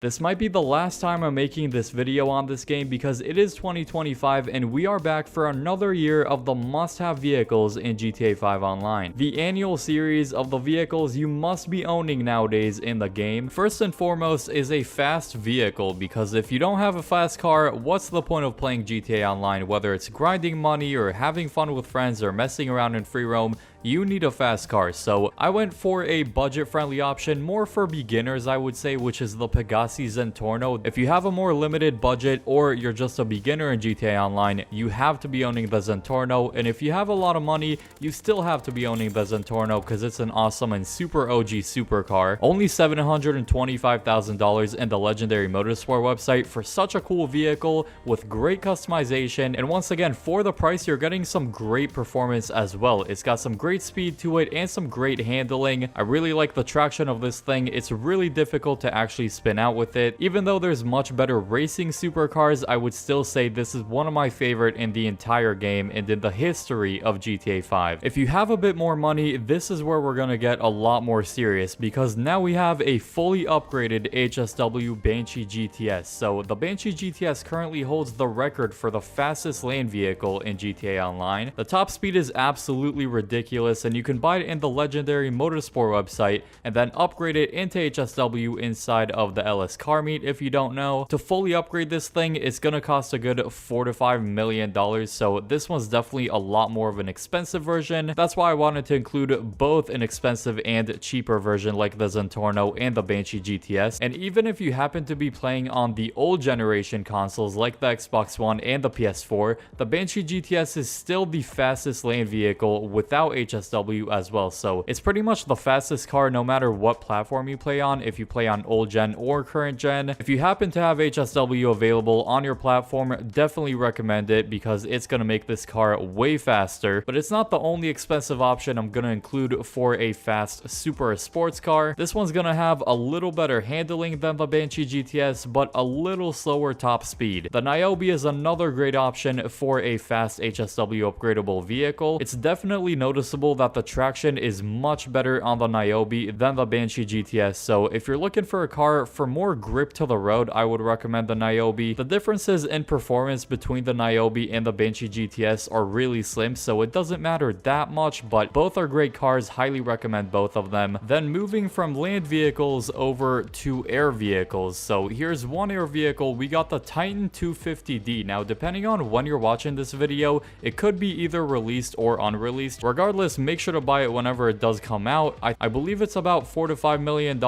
This might be the last time I'm making this video on this game because it is 2025 and we are back for another year of the must-have vehicles in GTA 5 Online. The annual series of the vehicles you must be owning nowadays in the game. First and foremost is a fast vehicle, because if you don't have a fast car, what's the point of playing GTA Online? Whether it's grinding money or having fun with friends or messing around in free roam, you need a fast car. So I went for a budget-friendly option, more for beginners I would say, which is the Pegassi Zentorno. If you have a more limited budget or you're just a beginner in GTA Online, you have to be owning the Zentorno, and if you have a lot of money, you still have to be owning the Zentorno because it's an awesome and super OG supercar. Only $725,000 in the Legendary Motorsport website for such a cool vehicle with great customization, and once again, for the price, you're getting some great performance as well. It's got some great speed to it and some great handling. I really like the traction of this thing. It's really difficult to actually spin out with it. Even though there's much better racing supercars, I would still say this is one of my favorite in the entire game and in the history of GTA 5. If you have a bit more money, this is where we're gonna get a lot more serious, because now we have a fully upgraded HSW Banshee GTS. So the Banshee GTS currently holds the record for the fastest land vehicle in GTA Online. The top speed is absolutely ridiculous, and you can buy it in the Legendary Motorsport website and then upgrade it into HSW inside of the LS Car Meet. If you don't know, to fully upgrade this thing, it's gonna cost a good $4 to $5 million, so this one's definitely a lot more of an expensive version. That's why I wanted to include both an expensive and cheaper version like the Zentorno and the Banshee GTS. And even if you happen to be playing on the old generation consoles like the Xbox One and the PS4, the Banshee GTS is still the fastest land vehicle without HSW as well. So it's pretty much the fastest car no matter what platform you play on, if you play on old gen or current gen. If you happen to have HSW available on your platform, definitely recommend it because it's going to make this car way faster. But it's not the only expensive option I'm going to include for a fast super sports car. This one's going to have a little better handling than the Banshee GTS, but a little slower top speed. The Niobe is another great option for a fast HSW upgradable vehicle. It's definitely noticeable that the traction is much better on the Niobe than the Banshee GTS, so if you're looking for a car for more grip to the road, I would recommend the Niobe. The differences in performance between the Niobe and the Banshee GTS are really slim, so it doesn't matter that much, but both are great cars. Highly recommend both of them. Then moving from land vehicles over to air vehicles. So here's one air vehicle. We got the Titan 250D. Now, depending on when you're watching this video, it could be either released or unreleased. Regardless, make sure to buy it whenever it does come out. I believe it's about $4 to $5 million,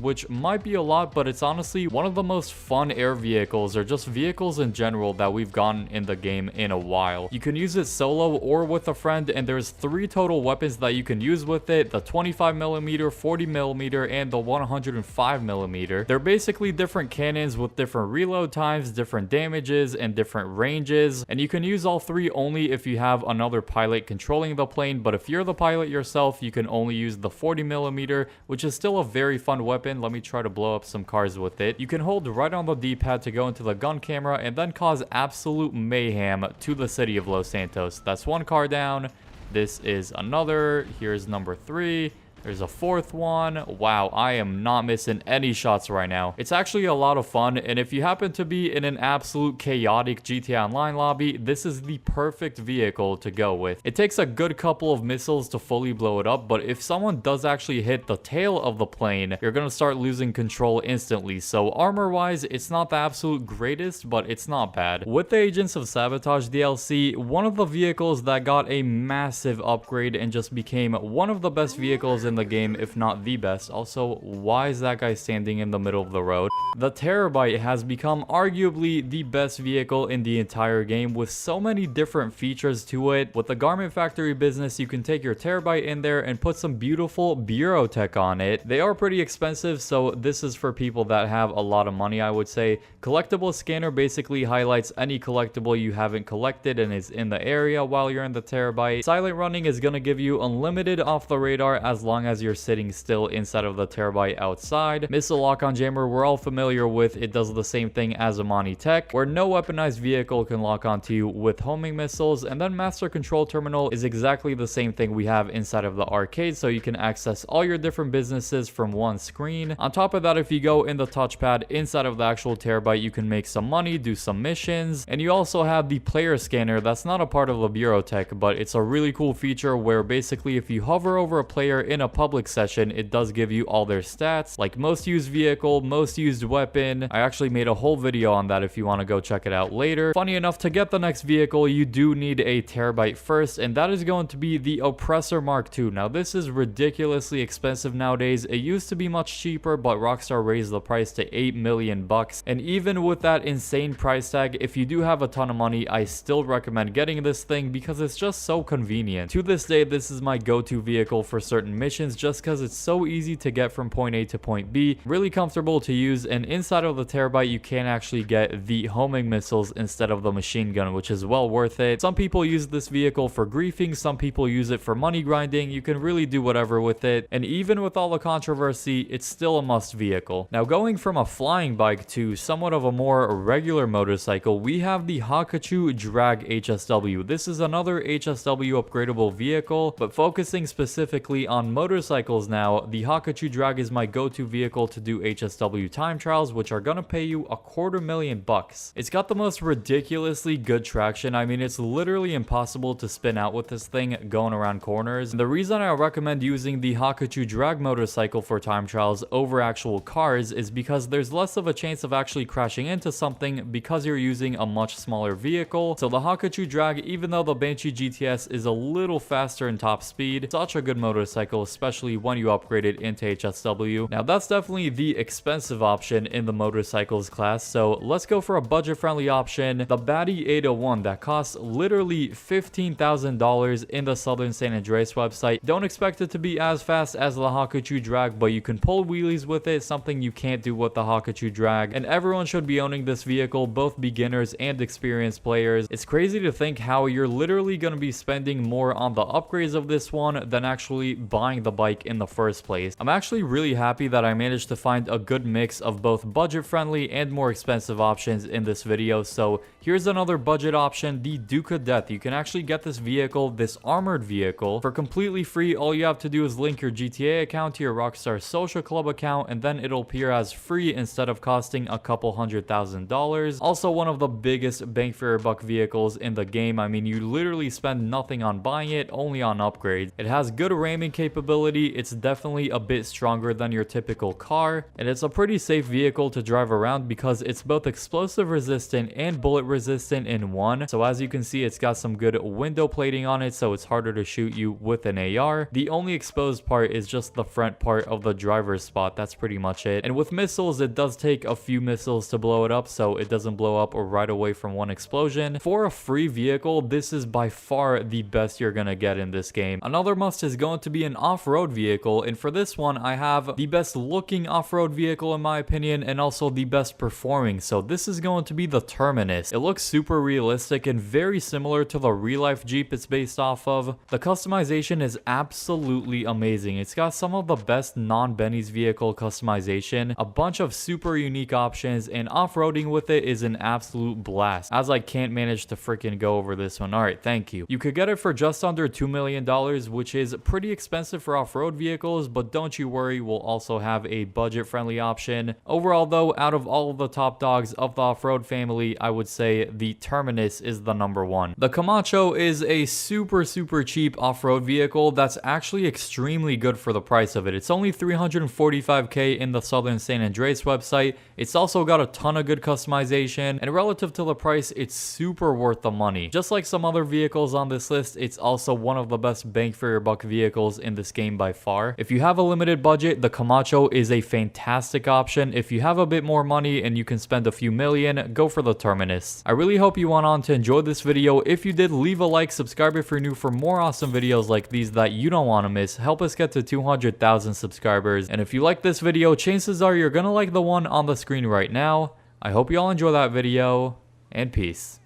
which might be a lot, but it's honestly one of the most fun air vehicles, or just vehicles in general, that we've gotten in the game in a while. You can use it solo or with a friend, and there's 3 total weapons that you can use with it: the 25mm, 40mm, and the 105mm. They're basically different cannons with different reload times, different damages, and different ranges, and you can use all 3 only if you have another pilot controlling the plane. But if you're the pilot yourself, you can only use the 40mm, which is still a very fun weapon. Let me try to blow up some cars with it. You can hold right on the D-pad to go into the gun camera and then cause absolute mayhem to the city of Los Santos. That's one car down. This is another. Here's number 3. There's a 4th one. Wow, I am not missing any shots right now. It's actually a lot of fun, and if you happen to be in an absolute chaotic GTA Online lobby, this is the perfect vehicle to go with. It takes a good couple of missiles to fully blow it up, but if someone does actually hit the tail of the plane, you're gonna start losing control instantly. So armor-wise, it's not the absolute greatest, but it's not bad. With the Agents of Sabotage DLC, one of the vehicles that got a massive upgrade and just became one of the best vehicles in the game, if not the best. Also, why is that guy standing in the middle of the road? The Terabyte has become arguably the best vehicle in the entire game, with so many different features to it. With the garment factory business, you can take your Terabyte in there and put some beautiful bureau tech on it. They are pretty expensive, so this is for people that have a lot of money, I would say. Collectible scanner basically highlights any collectible you haven't collected and is in the area while you're in the Terabyte. Silent running is going to give you unlimited off the radar as long long as you're sitting still inside of the Terabyte outside. Missile lock-on jammer we're all familiar with. It does the same thing as Amani Tech, where no weaponized vehicle can lock onto you with homing missiles. And then master control terminal is exactly the same thing we have inside of the arcade, so you can access all your different businesses from one screen. On top of that, if you go in the touchpad inside of the actual Terabyte, you can make some money, do some missions, and you also have the player scanner. That's not a part of the Bureau Tech, but it's a really cool feature where basically if you hover over a player in a public session, it does give you all their stats, like most used vehicle, most used weapon. I actually made a whole video on that if you want to go check it out later. Funny enough, to get the next vehicle, you do need a Terabyte first, and that is going to be the Oppressor Mark II. Now, this is ridiculously expensive nowadays. It used to be much cheaper, but Rockstar raised the price to $8 million. And even with that insane price tag, if you do have a ton of money, I still recommend getting this thing because it's just so convenient. To this day, this is my go-to vehicle for certain missions just because it's so easy to get from point A to point B, really comfortable to use, and inside of the Terabyte, you can actually get the homing missiles instead of the machine gun, which is well worth it. Some people use this vehicle for griefing, some people use it for money grinding. You can really do whatever with it, and even with all the controversy, it's still a must vehicle. Now, going from a flying bike to somewhat of a more regular motorcycle, we have the Hakiii Drag HSW. This is another HSW upgradable vehicle, but focusing specifically on motorcycles now, the Hakiii Drag is my go-to vehicle to do HSW time trials, which are gonna pay you $250,000. It's got the most ridiculously good traction. I mean, it's literally impossible to spin out with this thing going around corners. And the reason I recommend using the Hakiii Drag motorcycle for time trials over actual cars is because there's less of a chance of actually crashing into something because you're using a much smaller vehicle. So the Hakiii Drag, even though the Banshee GTS is a little faster in top speed, such a good motorcycle, especially when you upgrade it into HSW. Now, that's definitely the expensive option in the motorcycles class, so let's go for a budget-friendly option, the Batty 801, that costs literally $15,000 in the Southern San Andreas website. Don't expect it to be as fast as the Hakiii Drag, but you can pull wheelies with it, something you can't do with the Hakiii Drag, and everyone should be owning this vehicle, both beginners and experienced players. It's crazy to think how you're literally going to be spending more on the upgrades of this one than actually buying the bike in the first place. I'm actually really happy that I managed to find a good mix of both budget-friendly and more expensive options in this video. So here's another budget option, the Duke of Death. You can actually get this vehicle, this armored vehicle, for completely free. All you have to do is link your GTA account to your Rockstar Social Club account, and then it'll appear as free instead of costing a couple $100,000. Also, one of the biggest bang for your buck vehicles in the game. I mean, you literally spend nothing on buying it, only on upgrades. It has good ramming capability. It's definitely a bit stronger than your typical car, and it's a pretty safe vehicle to drive around because it's both explosive resistant and bullet resistant in one. So as you can see, it's got some good window plating on it, so it's harder to shoot you with an AR. The only exposed part is just the front part of the driver's spot. That's pretty much it. And with missiles, it does take a few missiles to blow it up, so it doesn't blow up right away from one explosion. For a free vehicle, this is by far the best you're gonna get in this game. Another must is going to be an off-road vehicle, and for this one, I have the best looking off-road vehicle in my opinion, and also the best performing. So this is going to be the Terminus. It looks super realistic and very similar to the real-life Jeep it's based off of. The customization is absolutely amazing. It's got some of the best non-Benny's vehicle customization, a bunch of super unique options, and off-roading with it is an absolute blast, as I can't manage to freaking go over this one. All right, thank you. You could get it for just under $2 million, which is pretty expensive for off-road vehicles, but don't you worry, we'll also have a budget-friendly option. Overall though, out of all of the top dogs of the off-road family, I would say the Terminus is the number one. The Camacho is a super cheap off-road vehicle that's actually extremely good for the price of it. It's only $345K in the Southern San Andreas website. It's also got a ton of good customization, and relative to the price, it's super worth the money. Just like some other vehicles on this list, it's also one of the best bang for your buck vehicles in this game by far. If you have a limited budget, the Camacho is a fantastic option. If you have a bit more money and you can spend a few million, go for the Terminus. I really hope you went on to enjoy this video. If you did, leave a like, subscribe if you're new for more awesome videos like these that you don't want to miss. Help us get to 200,000 subscribers. And if you like this video, chances are you're gonna like the one on the screen right now. I hope you all enjoy that video, and peace.